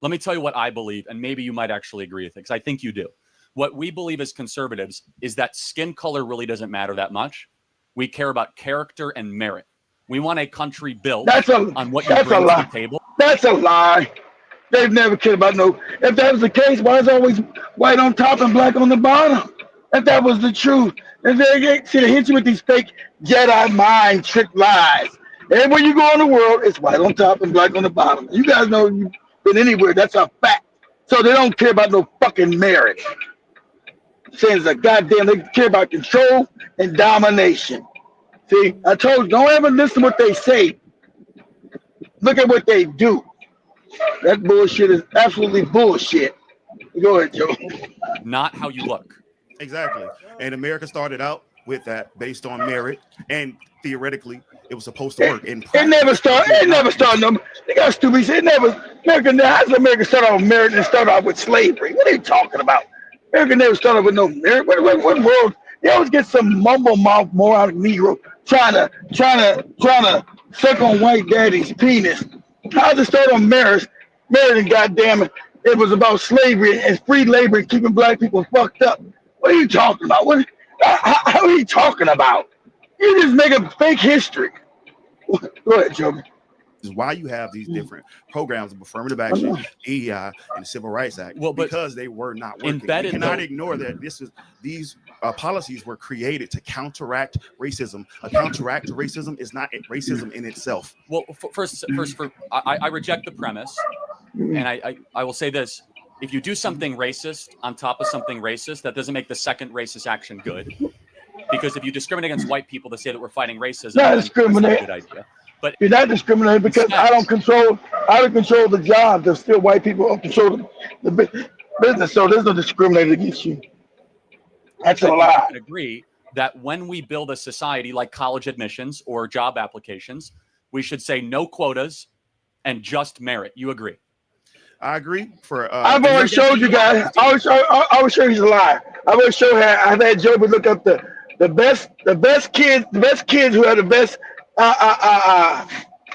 Let me tell you what I believe, and maybe you might actually agree with it, because I think you do. What we believe as conservatives is that skin color really doesn't matter that much. We care about character and merit. We want a country built on what you bring to the table. That's a lie. They've never cared about no. If that was the case, why is it always white on top and black on the bottom? If that was the truth, and they hit you with these fake Jedi mind trick lies. Everywhere you go in the world, it's white on top and black on the bottom. You guys know you've been anywhere. That's a fact. So they don't care about no fucking merit. Saying it's a goddamn, they care about control and domination. See, I told you, don't ever listen to what they say. Look at what they do. That bullshit is absolutely bullshit. Go ahead, Joe. Not how you look. Exactly. And America started out with that based on merit, and theoretically, it was supposed to work. It never started. It never started. No, they got stupid. It never. How does America start off with merit and start off with slavery? What are you talking about? America never started with no merit. What world? They always get some mumble mouth moronic Negro trying to suck on white daddy's penis. How does it start on merit? Merit, and goddamn it, it was about slavery and free labor and keeping black people fucked up. What are you talking about? How are you talking about? You just make a fake history. Go ahead, Joe. Is why you have these different programs of affirmative action, DEI, and the Civil Rights Act, because they were not working. You cannot ignore that these policies were created to counteract racism. A counteract to racism is not racism in itself. Well, first, I reject the premise, and I will say this. If you do something racist on top of something racist, that doesn't make the second racist action good. Because if you discriminate against white people to say that we're fighting racism, that's a good idea. But you're not discriminating because I don't control the job. There's still white people who control the business, so there's no discriminating against you. That's a lie. I can agree that when we build a society like college admissions or job applications, we should say no quotas and just merit. You agree? I agree. I've already showed you guys. I will show you he's a liar. I will show her. I've had Joby look up the best kids who have the best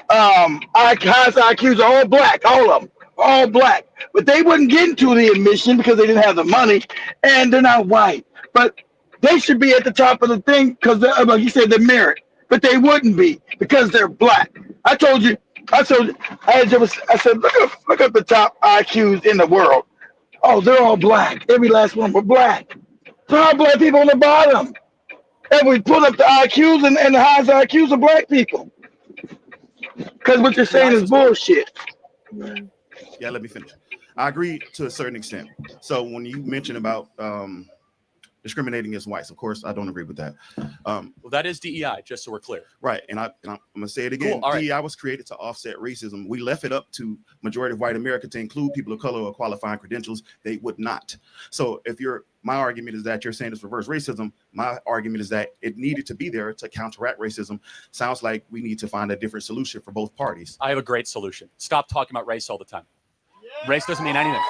highest IQs are all black, all of them, all black. But they wouldn't get into the admission because they didn't have the money, and they're not white. But they should be at the top of the thing because, like you said, the merit. But they wouldn't be because they're black. I said, look up the top IQs in the world. Oh, they're all black. Every last one were black. So how black people on the bottom? And we put up the IQs and the highest IQs of black people. Because what you're saying is bullshit. Yeah, let me finish. I agree to a certain extent. So when you mention about discriminating against whites, of course, I don't agree with that. Well, that is DEI, just so we're clear. Right, and I'm going to say it again. Cool. DEI was created to offset racism. We left it up to majority of white America to include people of color or qualifying credentials. They would not. So if my argument is that you're saying it's reverse racism, my argument is that it needed to be there to counteract racism. Sounds like we need to find a different solution for both parties. I have a great solution. Stop talking about race all the time. Race doesn't mean anything.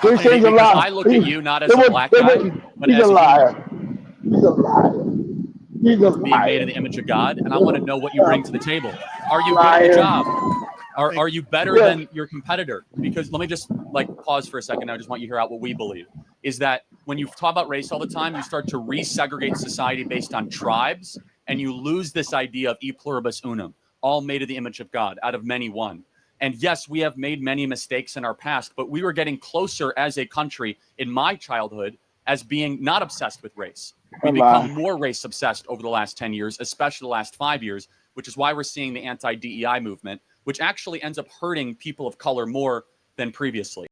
I look at you not as a black guy, but as a liar. He's a liar. He's a liar. Being made in the image of God, and I want to know what you bring to the table. Are you good at the job? Are you better than your competitor? Because let me just pause for a second. I just want you to hear out what we believe. Is that when you talk about race all the time, you start to resegregate society based on tribes, and you lose this idea of e pluribus unum, all made in the image of God, out of many one. And yes, we have made many mistakes in our past, but we were getting closer as a country in my childhood as being not obsessed with race. We've become more race obsessed over the last 10 years, especially the last 5 years, which is why we're seeing the anti-DEI movement, which actually ends up hurting people of color more than previously.